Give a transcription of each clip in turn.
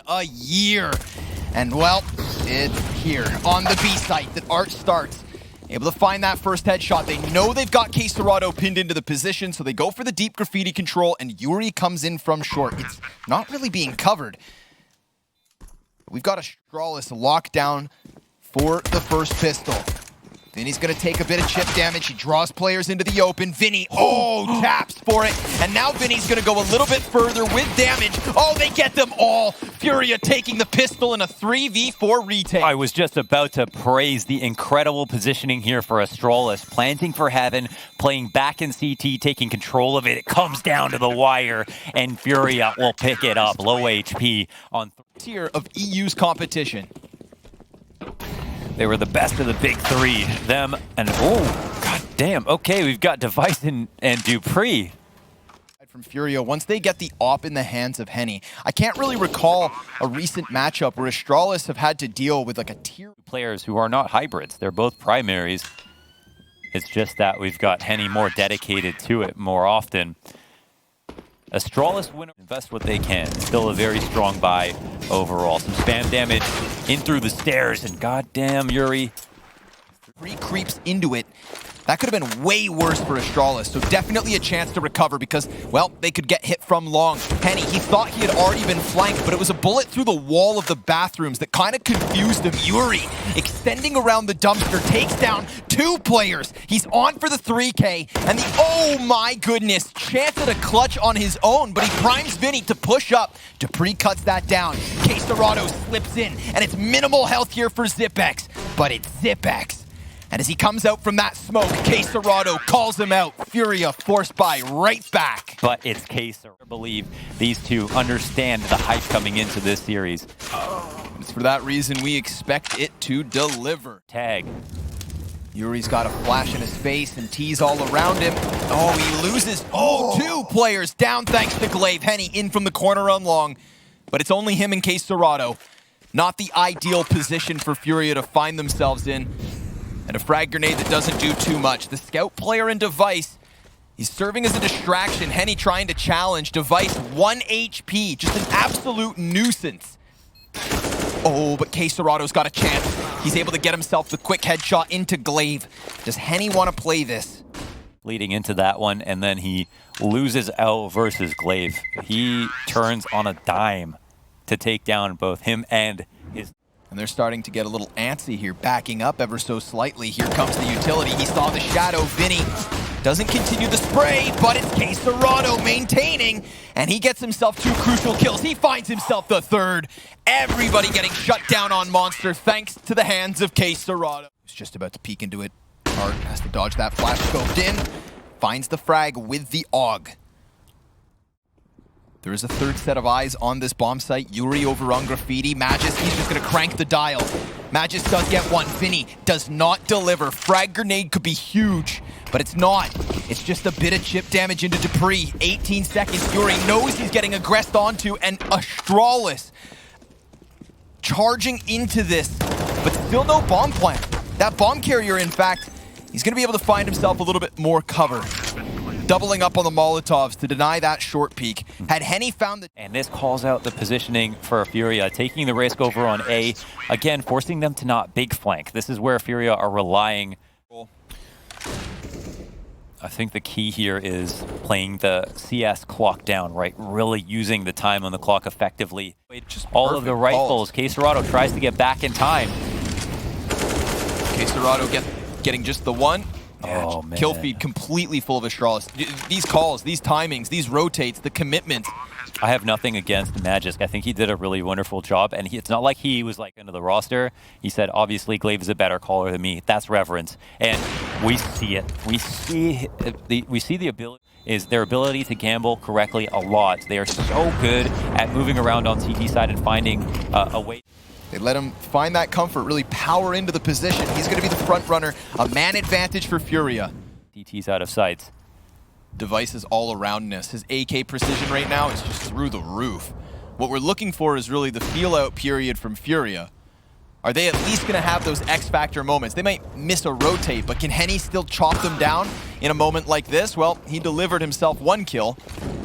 a year. And well, it's here on the B site that Art starts. Able to find that first headshot. They know they've got K-Serrado pinned into the position, so they go for the deep graffiti control, and Yuri comes in from short. It's not really being covered. We've got Astralis locked down for the first pistol. Vinny's going to take a bit of chip damage. He draws players into the open. Vinny, taps for it. And now Vinny's going to go a little bit further with damage. Oh, they get them all. FURIA taking the pistol in a 3v4 retake. I was just about to praise the incredible positioning here for Astralis. Planting for heaven, playing back in CT, taking control of it. It comes down to the wire, and FURIA will pick it up. Low HP on tier of EU's competition. They were the best of the big three. Them and, god damn. Okay, we've got Device and Dupree. From FURIA, once they get the op in the hands of Henny. I can't really recall a recent matchup where Astralis have had to deal with like a tier. Players who are not hybrids. They're both primaries. It's just that we've got Henny more dedicated to it more often. Astralis win, invest what they can. Still a very strong buy overall. Some spam damage in through the stairs, and goddamn Yuri. 3 creeps into it. That could have been way worse for Astralis, so definitely a chance to recover because, well, they could get hit from long. Henny, he thought he had already been flanked, but it was a bullet through the wall of the bathrooms that kind of confused him. Yuri, extending around the dumpster, takes down 2 players. He's on for the 3K, and the, oh my goodness, chance at a clutch on his own, but he primes Vinny to push up. Dupree cuts that down. K-Serrado slips in, and it's minimal health here for Zipex, but it's Zipex. And as he comes out from that smoke, K-Serrado calls him out. FURIA forced by right back. But it's K-Serrado. I believe these two understand the hype coming into this series. It's for that reason we expect it to deliver. Tag. Yuri's got a flash in his face and tees all around him. Oh, he loses. Oh, 2 players down thanks to Glaive. Henny in from the corner on long. But it's only him and K-Serrado. Not the ideal position for FURIA to find themselves in. And a frag grenade that doesn't do too much. The scout player in Device, he's serving as a distraction. Henny trying to challenge. Device 1 HP, just an absolute nuisance. Oh, but K-Serrado's got a chance. He's able to get himself the quick headshot into Glaive. Does Henny want to play this? Leading into that one, and then he loses L versus Glaive. He turns on a dime to take down both him and his... And they're starting to get a little antsy here, backing up ever so slightly. Here comes the utility. He saw the shadow. Vinny doesn't continue the spray, but it's K-Serrado maintaining, and he gets himself 2 crucial kills. He finds himself the 3rd. Everybody getting shut down on Monster thanks to the hands of K-Serrado. He's just about to peek into it. Art has to dodge that flash scoped in. Finds the frag with the AUG. There is a 3rd set of eyes on this bomb site. Yuri over on graffiti. Magis, he's just going to crank the dial. Magis does get one. Vinny does not deliver. Frag grenade could be huge, but it's not. It's just a bit of chip damage into Dupree. 18 seconds. Yuri knows he's getting aggressed onto, and Astralis charging into this, but still no bomb plant. That bomb carrier, in fact, he's going to be able to find himself a little bit more cover. Doubling up on the Molotovs to deny that short peek. Had Henny found the... And this calls out the positioning for FURIA, taking the risk over on A. Again, forcing them to not big flank. This is where FURIA are relying. I think the key here is playing the CS clock down, right? Really using the time on the clock effectively. Just all of the rifles. K-Serrado tries to get back in time. K-Serrado getting just the 1. Oh, man. Kill feed completely full of Astralis. These calls, these timings, these rotates, the commitment. I have nothing against Magisk. I think he did a really wonderful job, and it's not like he was like into the roster. He said, obviously, Glaive is a better caller than me. That's reverence, and we see it. We see the ability is their ability to gamble correctly a lot. They are so good at moving around on CT side and finding a way. They let him find that comfort, really power into the position. He's going to be the front runner, a man advantage for FURIA. DT's out of sight. Device is all aroundness. His AK precision right now is just through the roof. What we're looking for is really the feel-out period from FURIA. Are they at least going to have those X-Factor moments? They might miss a rotate, but can Henny still chop them down in a moment like this? Well, he delivered himself 1 kill.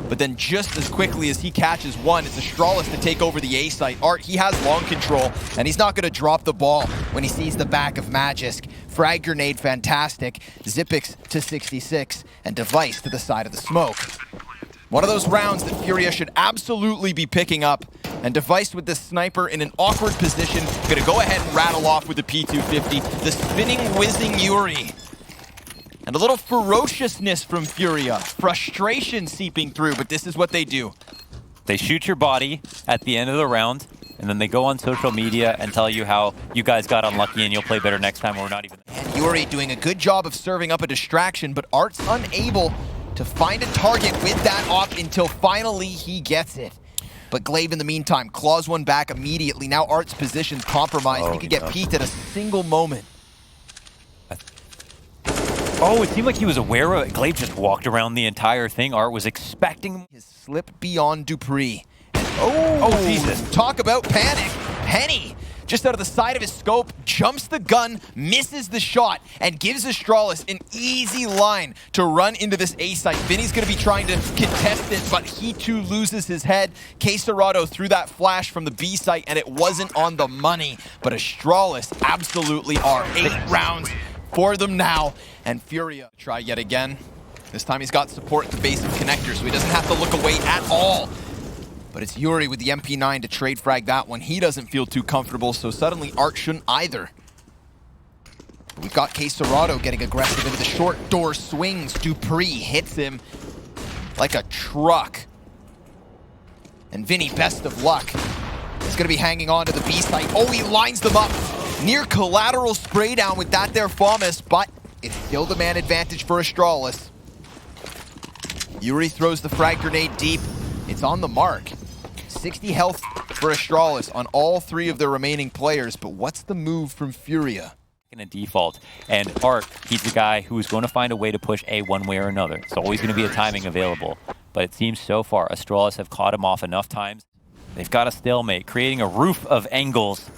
but then just as quickly as he catches one, it's Astralis to take over the A site. Art, he has long control, and he's not going to drop the ball when he sees the back of Magisk. Frag grenade, fantastic. Zipix to 66, and Device to the side of the smoke. One of those rounds that FURIA should absolutely be picking up. And Device with the sniper in an awkward position, gonna go ahead and rattle off with the P250. The spinning, whizzing Yuri. And a little ferociousness from FURIA. Frustration seeping through, but this is what they do. They shoot your body at the end of the round, and then they go on social media and tell you how you guys got unlucky and you'll play better next time, or we're not even... And Yuri doing a good job of serving up a distraction, but Art's unable to find a target with that op until finally he gets it. But Glaive in the meantime claws one back immediately. Now Art's position's compromised. He could get peeked at a single moment. Oh, it seemed like he was aware of it. Glaive just walked around the entire thing. Art was expecting his slip beyond Dupree. And oh, Jesus. Talk about panic. Henny, just out of the side of his scope, jumps the gun, misses the shot, and gives Astralis an easy line to run into this A site. Vinny's going to be trying to contest it, but he too loses his head. K-Serrato threw that flash from the B site, and it wasn't on the money. But Astralis absolutely are. 8 rounds for them now. And FURIA try yet again. This time he's got support at the base of connector, so he doesn't have to look away at all. But it's Yuri with the MP9 to trade frag that one. He doesn't feel too comfortable, so suddenly Art shouldn't either. We've got K-Serrato getting aggressive into the short door swings. Dupree hits him like a truck. And Vinny, best of luck, is going to be hanging on to the B site. Oh, he lines them up. Near collateral spray down with that there FAMAS, but it's still the man advantage for Astralis. Yuri throws the frag grenade deep. It's on the mark. 60 health for Astralis on all 3 of their remaining players, but what's the move from FURIA? In a default, and Art, he's the guy who's going to find a way to push A one way or another. It's always going to be a timing available, but it seems so far Astralis have caught him off enough times. They've got a stalemate, creating a roof of angles.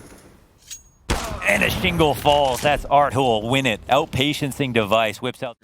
And a shingle falls. That's Art who will win it. Outpatiencing Device, whips out.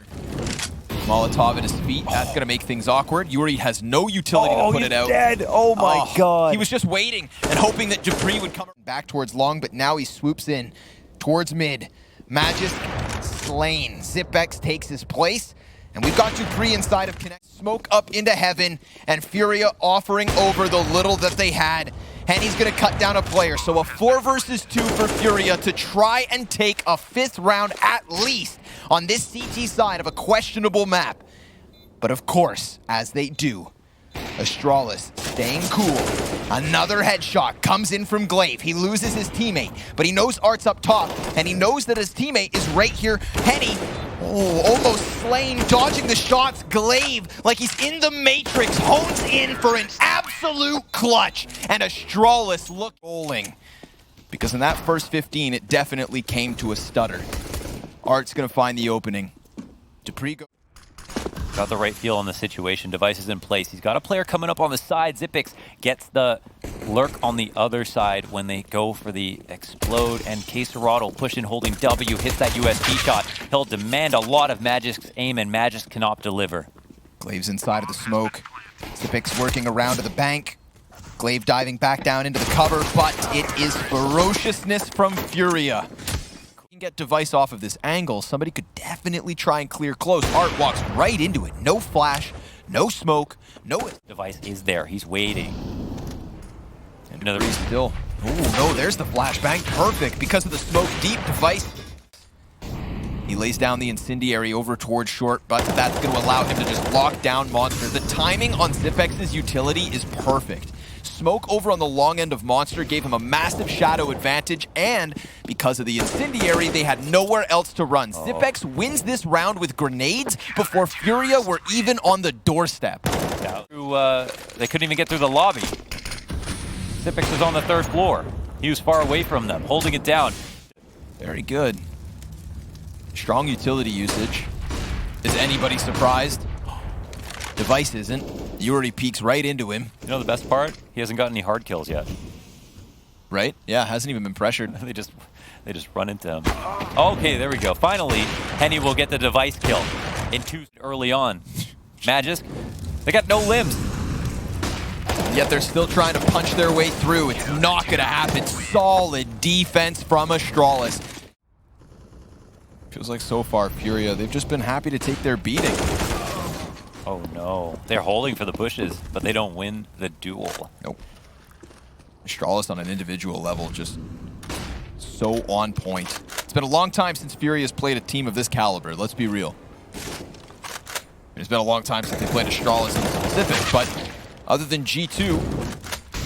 Molotov at his feet. That's going to make things awkward. Yuri has no utility to put it out. Dead. Oh my God. He was just waiting and hoping that Dupree would come back towards long, but now he swoops in towards mid. Magisk slain. Zipex takes his place, and we've got Dupree inside of Connect. Smoke up into heaven, and FURIA offering over the little that they had. Henny's going to cut down a player, so a 4 versus 2 for FURIA to try and take a 5th round at least on this CT side of a questionable map. But of course, as they do, Astralis staying cool. Another headshot comes in from Glaive. He loses his teammate, but he knows Art's up top, and he knows that his teammate is right here. Henny, almost slain, dodging the shots. Glaive, like he's in the Matrix, hones in for an absolute clutch. And Astralis look rolling. Because in that first 15, it definitely came to a stutter. Art's going to find the opening. Dupree got the right feel on the situation. Device is in place. He's got a player coming up on the side. Zipix gets the lurk on the other side when they go for the explode, and K-Serrato push in holding W, hits that USP shot. He'll demand a lot of Magisk's aim, and Magisk cannot deliver. Glaive's inside of the smoke. Zipix working around to the bank. Glaive diving back down into the cover, but it is ferociousness from FURIA. Get Device off of this angle, somebody could definitely try and clear close. Art walks right into it. No flash, no smoke, no... Device is there. He's waiting. And another still. Oh no, there's the flashbang. Perfect. Because of the smoke deep, Device. He lays down the incendiary over towards short, but that's going to allow him to just lock down Monster. The timing on Zipex's utility is perfect. Smoke over on the long end of Monster gave him a massive shadow advantage, and because of the incendiary, they had nowhere else to run. Zipex wins this round with grenades before FURIA were even on the doorstep. They couldn't even get through the lobby. Zipex was on the 3rd floor. He was far away from them, holding it down. Very good. Strong utility usage. Is anybody surprised? Device isn't. Yuri peeks right into him. You know the best part? He hasn't gotten any hard kills yet. Right? Yeah, hasn't even been pressured. They just run into him. Okay, there we go. Finally, Henny will get the Device kill in 2 early on. Magisk, they got no limbs. Yet they're still trying to punch their way through. It's not going to happen. Solid defense from Astralis. Feels like so far, FURIA, they've just been happy to take their beating. Oh no, they're holding for the pushes, but they don't win the duel. Nope. Astralis on an individual level just so on point. It's been a long time since FURIA's played a team of this caliber, let's be real. It's been a long time since they played Astralis in specific, but other than G2,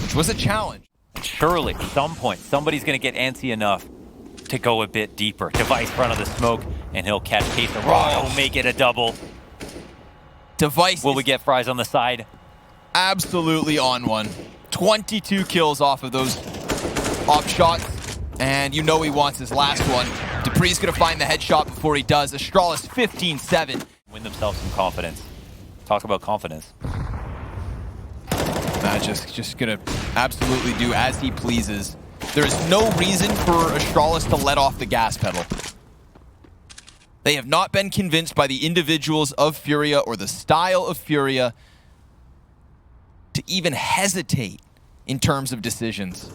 which was a challenge. Surely, at some point, somebody's going to get antsy enough to go a bit deeper. Device front of the smoke, and he'll catch Case of Raw. He'll make it a double. Device. Will we get Fries on the side? Absolutely on one. 22 kills off of those op shots, and you know he wants his last one. Dupree's going to find the headshot before he does. Astralis 15-7. Win themselves some confidence. Talk about confidence. Just going to absolutely do as he pleases. There is no reason for Astralis to let off the gas pedal. They have not been convinced by the individuals of FURIA or the style of FURIA to even hesitate in terms of decisions.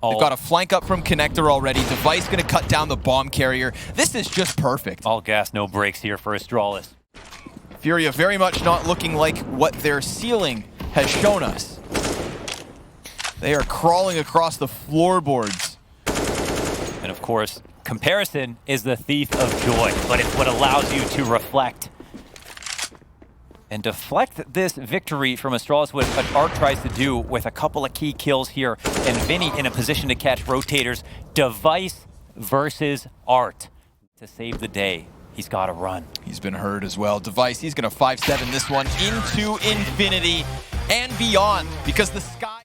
They've got a flank up from Connector already. Device going to cut down the bomb carrier. This is just perfect. All gas, no brakes here for Astralis. FURIA very much not looking like what their ceiling has shown us. They are crawling across the floorboards. And of course, comparison is the thief of joy, but it's what allows you to reflect. And deflect this victory from Astralis, what Art tries to do with a couple of key kills here, and Vinny in a position to catch rotators. Device versus Art. To save the day, he's got to run. He's been hurt as well. Device, he's going to 5-7 this one into infinity and beyond, because the sky...